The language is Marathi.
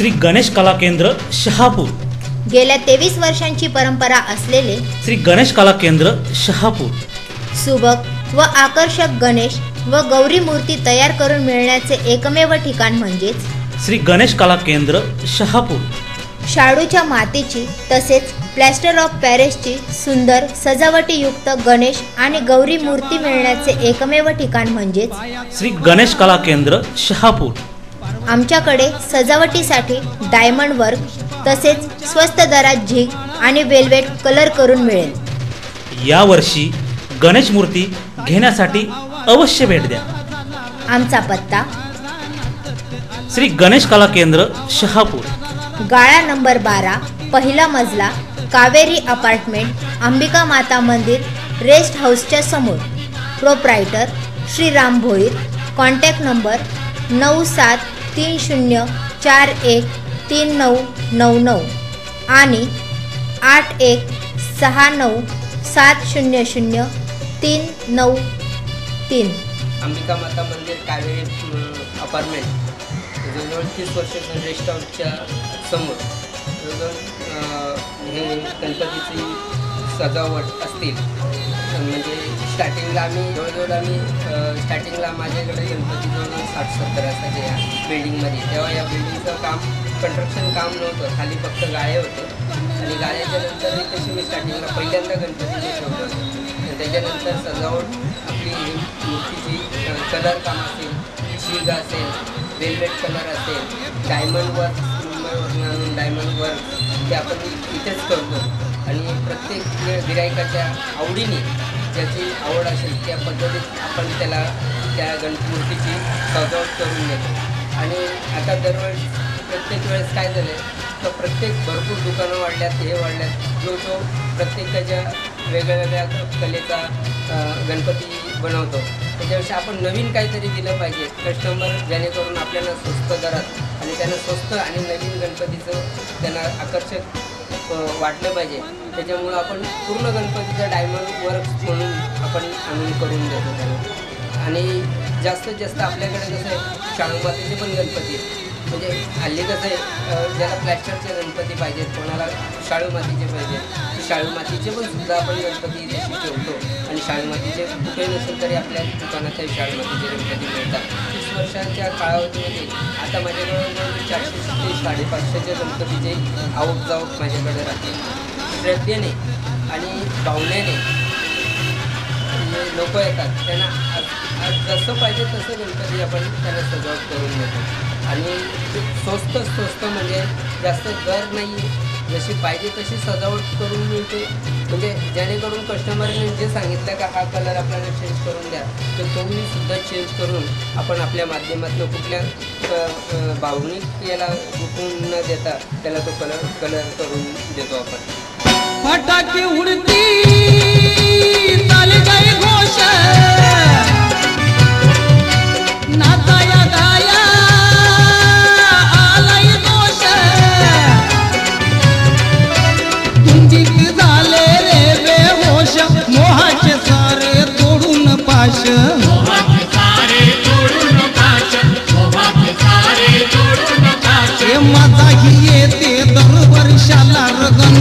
श्री गणेश कला केंद्र शहापूर। गेल्या 23 वर्षांची परंपरा असलेले श्री गणेश कला केंद्र शहापूर सुबक व आकर्षक गणेश व गौरी मूर्ती तयार करून मिळण्याचे एकमेव ठिकाण म्हणजेच श्री गणेश कला केंद्र शहापूर। शाडूच्या मातीची तसेच प्लॅस्टर ऑफ पॅरिसची सुंदर सजावटीयुक्त गणेश आणि गौरी मूर्ती मिळण्याचे एकमेव ठिकाण म्हणजेच श्री गणेश कला केंद्र शहापूर। आमच्याकडे सजावटीसाठी डायमंड वर्क तसेच स्वस्त दरात झीग आणि वेल्वेट कलर करून मिळेल। यावर्षी गणेश मूर्ती घेण्यासाठी अवश्य भेट द्या। आमचा पत्ता श्री गणेश कला केंद्र शहापूर, गाळा नंबर 12, पहिला मजला, कावेरी अपार्टमेंट, अंबिका माता मंदिर रेस्ट हाऊसच्या समोर। Proprietor Shri Ram Bhoir. Contact number 9140413999 आणि 8169700393। अंबिका माता मंदिर कावेरी अपार्टमेंट जवळजवळ 30 वर्ष रेस्ट हाऊसच्या समोर हे गणपतीची सजावट असतील। म्हणजे स्टार्टिंगला आम्ही स्टार्टिंगला माझ्याकडे गणपती जवळजवळ 60-70 असायचे या बिल्डिंगमध्ये। तेव्हा या बिल्डिंगचं काम कंस्ट्रक्शन काम नव्हतं, खाली फक्त गाळे होते आणि गाळ्याच्या नंतर तशी मी स्टार्टिंगला पहिल्यांदा गणपतीचे ठेवलं होतं। त्याच्यानंतर सजावट आपली मूर्तीची कलर काम असेल, झीग असेल, वेल्वेट कलर असेल, डायमंड वर्क मुंबईवरून आणून डायमंड वर्क ते आपण इथेच करतो आणि प्रत्येक गिरायकाच्या आवडीने ज्याची आवड असेल त्या पद्धतीत आपण त्याला त्या मूर्तीची सजावट करून देतो। आणि आता दरवेळेस प्रत्येक वेळेस काय झालं आहे तर प्रत्येक भरपूर दुकानं वाढल्यात, हे वाढल्यात, जो प्रत्येकाच्या वेगळ्या कलेचा गणपती बनवतो त्याच्यापेक्षा आपण नवीन काहीतरी दिलं पाहिजे कस्टमर, जेणेकरून आपल्याला स्वस्त दरात आणि त्यांना स्वस्त आणि नवीन गणपतीचं त्यांना आकर्षक वाटलं पाहिजे। त्याच्यामुळं आपण पूर्ण गणपतीचा डायमंड वर्क म्हणून आपण आणून करून देतो त्यांना। आणि जास्तीत जास्त आपल्याकडे कसं आहे शाडू मातीचे पण गणपती आहेत। म्हणजे हल्ली कसं आहे ज्याला प्लॅस्टरचे गणपती पाहिजेत, कोणाला शाडू मातीचे पाहिजेत, शाडू मातीचे पण सुद्धा आपण गणपती तशी ठेवतो आणि शाडू मातीचे कुठे नसेल तरी आपल्या दुकानात शाडू मातीचे गणपती मिळतात। 30 वर्षांच्या कालावधीमध्ये आता माझ्याकडे 400 ते 550चे गणपतीचे आऊट जाऊट माझ्याकडे राहते। श्रद्धेने आणि भावनेने लोक येतात, त्यांना जसं पाहिजे तसं गणपती आपण त्यांना सजावट करून देतो आणि स्वस्त म्हणजे जास्त दर नाही, जशी पाहिजे तशी सजावट करून मिळते। म्हणजे जेणेकरून कस्टमरने जे सांगितलं का हा कलर आपल्याला चेंज करून द्या तर तोही सुद्धा चेंज करून आपण आपल्या माध्यमातून कुठल्या भावनिक याला दुखून न देता त्याला तो कलर करून देतो आपण। फटाके उडती चाले गए घोष नाचाया गाया आलाय दोष तुंजीत झाले रे बेहोश मोहाचे सारे तोडून पाश माझाही येते दर वर्षाला गण